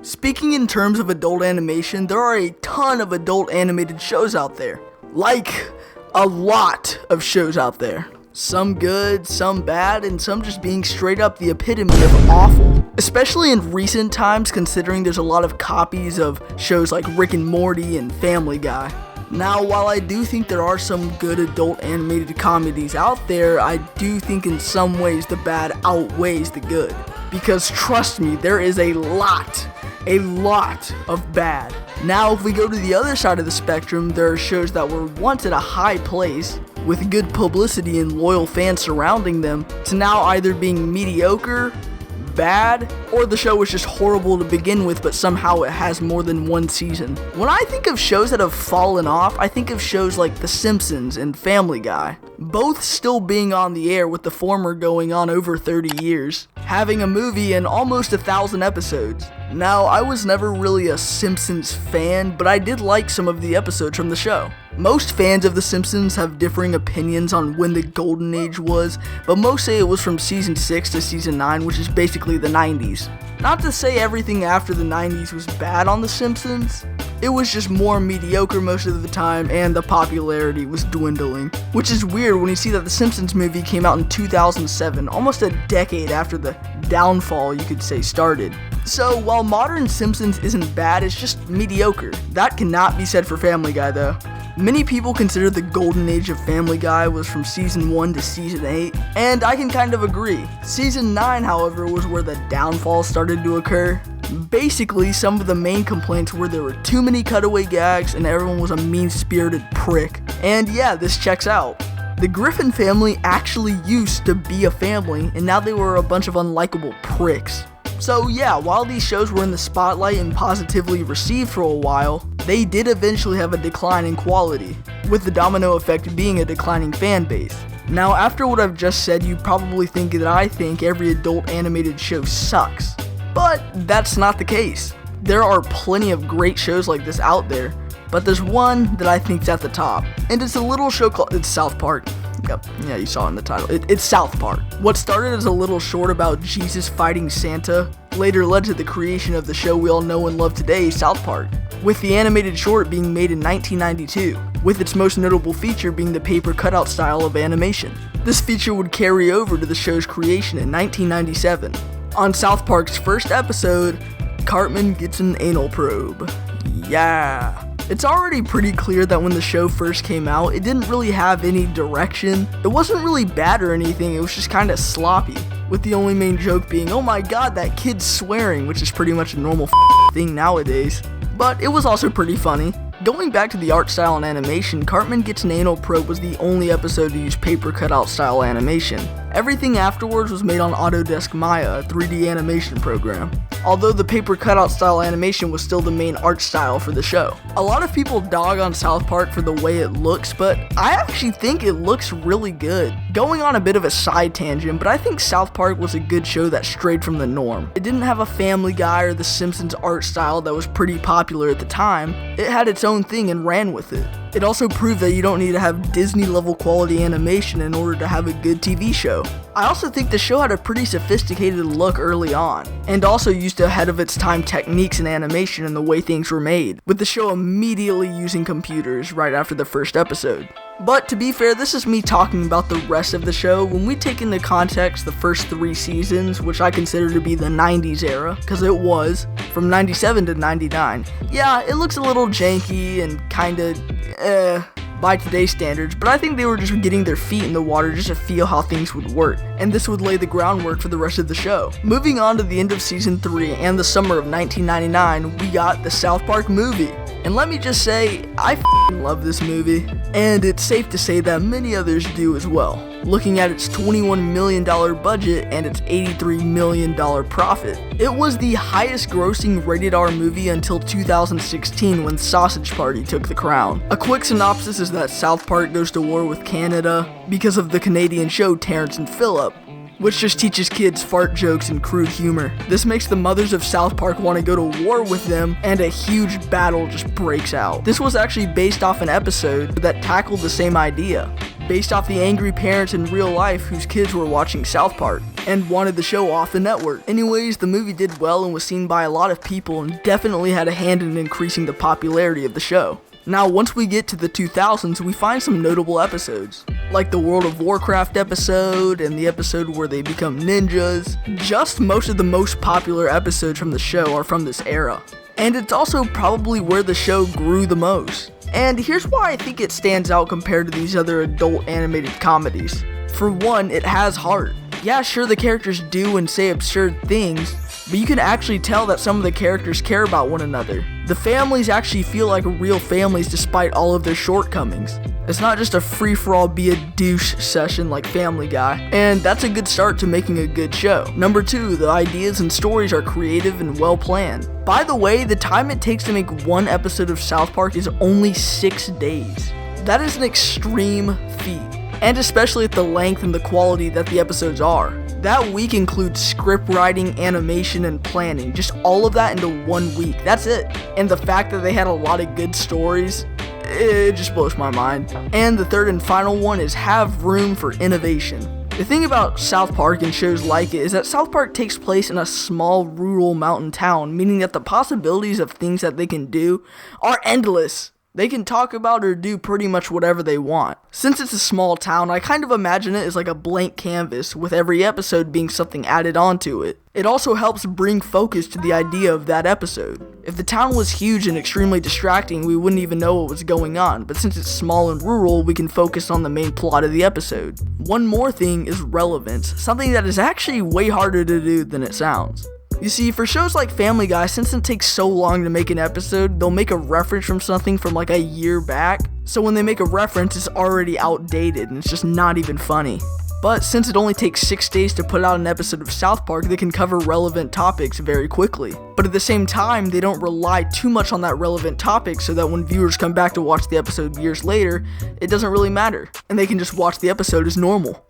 Speaking in terms of adult animation, there are a ton of adult animated shows out there. Like, a lot of shows out there. Some good, some bad, and some just being straight up the epitome of awful. Especially in recent times, considering there's a lot of copies of shows like Rick and Morty and Family Guy. Now, while I do think there are some good adult animated comedies out there, I do think in some ways the bad outweighs the good. Because trust me, there is a lot of bad. Now, if we go to the other side of the spectrum, there are shows that were once at a high place, with good publicity and loyal fans surrounding them, to now either being mediocre, bad, or the show was just horrible to begin with, but somehow it has more than one season. When I think of shows that have fallen off, I think of shows like The Simpsons and Family Guy, both still being on the air, with the former going on over 30 years, having a movie and almost 1,000 episodes. Now, I was never really a Simpsons fan, but I did like some of the episodes from the show. Most fans of The Simpsons have differing opinions on when the golden age was, but most say it was from season 6 to season 9, which is basically the 90s. Not to say everything after the 90s was bad on The Simpsons, it was just more mediocre most of the time, and the popularity was dwindling. Which is weird when you see that the Simpsons movie came out in 2007, almost a decade after the downfall, you could say, started. So, while modern Simpsons isn't bad, it's just mediocre. That cannot be said for Family Guy, though. Many people consider the golden age of Family Guy was from season 1 to season 8, and I can kind of agree. Season 9, however, was where the downfall started to occur. Basically, some of the main complaints were there were too many cutaway gags and everyone was a mean-spirited prick. And yeah, this checks out. The Griffin family actually used to be a family, and now they were a bunch of unlikable pricks. So yeah, while these shows were in the spotlight and positively received for a while, they did eventually have a decline in quality, with the domino effect being a declining fan base. Now, after what I've just said, you probably think that I think every adult animated show sucks. But that's not the case. There are plenty of great shows like this out there, but there's one that I think's at the top, and it's a little show called, it's South Park. Yep, yeah, you saw it in the title. It's South Park. What started as a little short about Jesus fighting Santa later led to the creation of the show we all know and love today, South Park, with the animated short being made in 1992, with its most notable feature being the paper cutout style of animation. This feature would carry over to the show's creation in 1997. On South Park's first episode, Cartman gets an anal probe. Yeah. It's already pretty clear that when the show first came out, it didn't really have any direction. It wasn't really bad or anything, it was just kinda sloppy, with the only main joke being, oh my god, that kid's swearing, which is pretty much a normal thing nowadays. But it was also pretty funny. Going back to the art style and animation, Cartman Gets an Anal Probe was the only episode to use paper cutout style animation. Everything afterwards was made on Autodesk Maya, a 3D animation program. Although the paper cutout style animation was still the main art style for the show. A lot of people dog on South Park for the way it looks, but I actually think it looks really good. Going on a bit of a side tangent, but I think South Park was a good show that strayed from the norm. It didn't have a Family Guy or The Simpsons art style that was pretty popular at the time. It had its own thing and ran with it. It also proved that you don't need to have Disney level quality animation in order to have a good TV show. I also think the show had a pretty sophisticated look early on, and also used ahead of its time techniques in animation and the way things were made, with the show immediately using computers right after the first episode. But to be fair, this is me talking about the rest of the show. When we take into context the first 3 seasons, which I consider to be the 90s era, because it was, from 97 to 99, yeah, it looks a little janky and kinda, by today's standards, but I think they were just getting their feet in the water just to feel how things would work, and this would lay the groundwork for the rest of the show. Moving on to the end of season 3 and the summer of 1999, we got the South Park movie. And let me just say, I love this movie, and it's safe to say that many others do as well. Looking at its $21 million budget and its $83 million profit. It was the highest grossing rated R movie until 2016 when Sausage Party took the crown. A quick synopsis is that South Park goes to war with Canada because of the Canadian show Terrence and Phillip, which just teaches kids fart jokes and crude humor. This makes the mothers of South Park want to go to war with them, and a huge battle just breaks out. This was actually based off an episode that tackled the same idea. based off the angry parents in real life whose kids were watching South Park and wanted the show off the network. Anyways, the movie did well and was seen by a lot of people and definitely had a hand in increasing the popularity of the show. Now, once we get to the 2000s, we find some notable episodes, like the World of Warcraft episode and the episode where they become ninjas. Just most of the most popular episodes from the show are from this era. And it's also probably where the show grew the most. And here's why I think it stands out compared to these other adult animated comedies. For one, it has heart. Yeah, sure, the characters do and say absurd things, but you can actually tell that some of the characters care about one another. The families actually feel like real families despite all of their shortcomings. It's not just a free-for-all be a douche session like Family Guy, and that's a good start to making a good show. Number 2, the ideas and stories are creative and well planned. By the way, the time it takes to make one episode of South Park is only 6 days. That is an extreme feat, and especially at the length and the quality that the episodes are. That week includes script writing, animation, and planning. Just all of that into 1 week. That's it. And the fact that they had a lot of good stories, it just blows my mind. And the third and final one is have room for innovation. The thing about South Park and shows like it is that South Park takes place in a small rural mountain town, meaning that the possibilities of things that they can do are endless. They can talk about or do pretty much whatever they want. Since it's a small town, I kind of imagine it as like a blank canvas, with every episode being something added onto it. It also helps bring focus to the idea of that episode. If the town was huge and extremely distracting, we wouldn't even know what was going on, but since it's small and rural, we can focus on the main plot of the episode. One more thing is relevance, something that is actually way harder to do than it sounds. You see, for shows like Family Guy, since it takes so long to make an episode, they'll make a reference from something from like a year back, so when they make a reference, it's already outdated and it's just not even funny. But since it only takes 6 days to put out an episode of South Park, they can cover relevant topics very quickly. But at the same time, they don't rely too much on that relevant topic so that when viewers come back to watch the episode years later, it doesn't really matter, and they can just watch the episode as normal.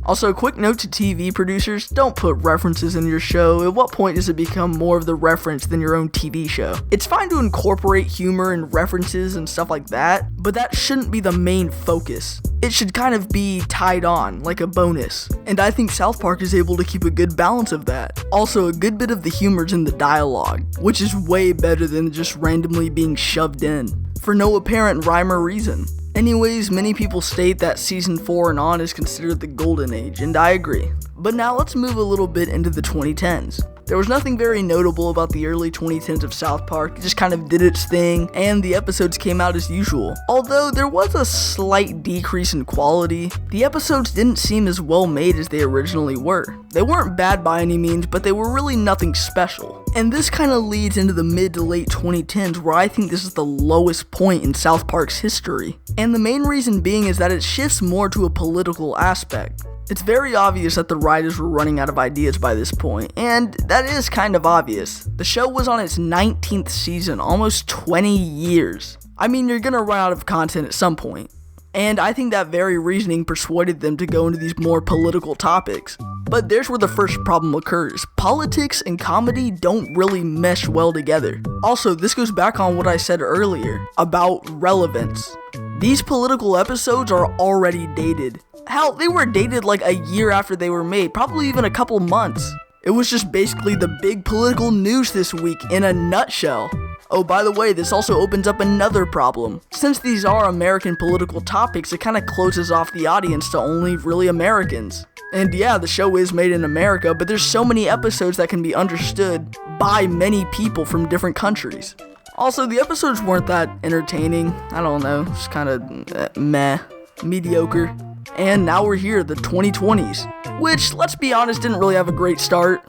Also, a quick note to TV producers, don't put references in your show. At what point does it become more of the reference than your own TV show? It's fine to incorporate humor and references and stuff like that, but that shouldn't be the main focus. It should kind of be tied on, like a bonus. And I think South Park is able to keep a good balance of that. Also, a good bit of the humor's in the dialogue, which is way better than just randomly being shoved in, for no apparent rhyme or reason. Anyways, many people state that season 4 and on is considered the golden age, and I agree. But now let's move a little bit into the 2010s. There was nothing very notable about the early 2010s of South Park, it just kind of did its thing, and the episodes came out as usual. Although there was a slight decrease in quality, the episodes didn't seem as well made as they originally were. They weren't bad by any means, but they were really nothing special. And this kind of leads into the mid to late 2010s, where I think this is the lowest point in South Park's history. And the main reason being is that it shifts more to a political aspect. It's very obvious that the writers were running out of ideas by this point, and that is kind of obvious. The show was on its 19th season, almost 20 years. I mean, you're gonna run out of content at some point. And I think that very reasoning persuaded them to go into these more political topics. But there's where the first problem occurs. Politics and comedy don't really mesh well together. Also, this goes back on what I said earlier about relevance. These political episodes are already dated. Hell, they were dated like a year after they were made, probably even a couple months. It was just basically the big political news this week in a nutshell. Oh, by the way, this also opens up another problem. Since these are American political topics, it kind of closes off the audience to only really Americans. And yeah, the show is made in America, but there's so many episodes that can be understood by many people from different countries. Also, the episodes weren't that entertaining. I don't know, just kind of meh, mediocre. And now we're here, the 2020s, which, let's be honest, didn't really have a great start.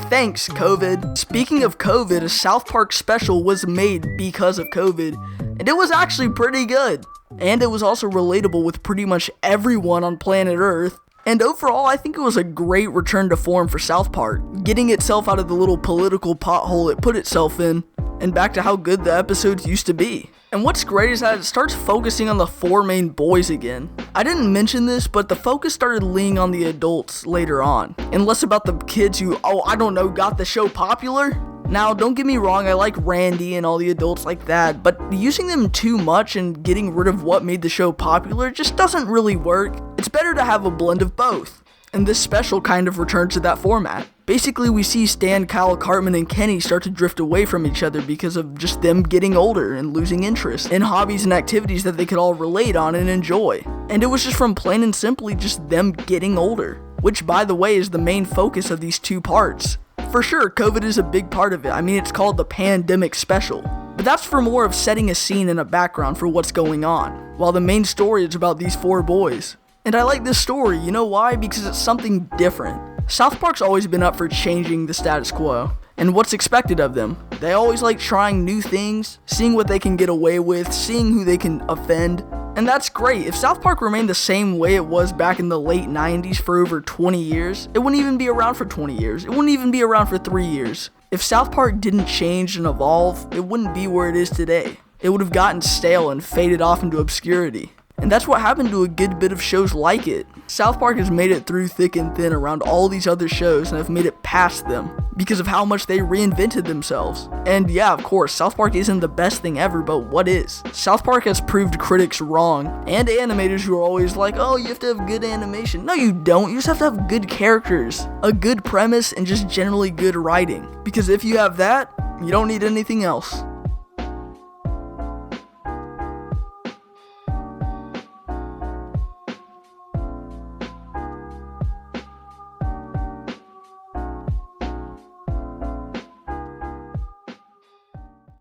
Thanks, COVID. Speaking of COVID, a South Park special was made because of COVID, and it was actually pretty good. And it was also relatable with pretty much everyone on planet Earth. And overall, I think it was a great return to form for South Park, getting itself out of the little political pothole it put itself in, and back to how good the episodes used to be. And what's great is that it starts focusing on the 4 main boys again. I didn't mention this, but the focus started leaning on the adults later on, and less about the kids who, got the show popular. Now, don't get me wrong, I like Randy and all the adults like that, but using them too much and getting rid of what made the show popular just doesn't really work. It's better to have a blend of both. And this special kind of returns to that format. Basically, we see Stan, Kyle, Cartman, and Kenny start to drift away from each other because of just them getting older and losing interest in hobbies and activities that they could all relate on and enjoy. And it was just from plain and simply just them getting older, which, by the way, is the main focus of these 2 parts. For sure, COVID is a big part of it. I mean, it's called the Pandemic Special. But that's for more of setting a scene and a background for what's going on, while the main story is about these 4 boys. And I like this story, you know why? Because it's something different. South Park's always been up for changing the status quo, and what's expected of them. They always like trying new things, seeing what they can get away with, seeing who they can offend, and that's great. If South Park remained the same way it was back in the late 90s for over 20 years, it wouldn't even be around for 20 years. It wouldn't even be around for 3 years. If South Park didn't change and evolve, it wouldn't be where it is today. It would have gotten stale and faded off into obscurity. And that's what happened to a good bit of shows like it. South Park has made it through thick and thin around all these other shows and have made it past them because of how much they reinvented themselves. And yeah, of course, South Park isn't the best thing ever, but what is? South Park has proved critics wrong, and animators who are always like, oh, you have to have good animation. No, you don't. You just have to have good characters, a good premise, and just generally good writing. Because if you have that, you don't need anything else.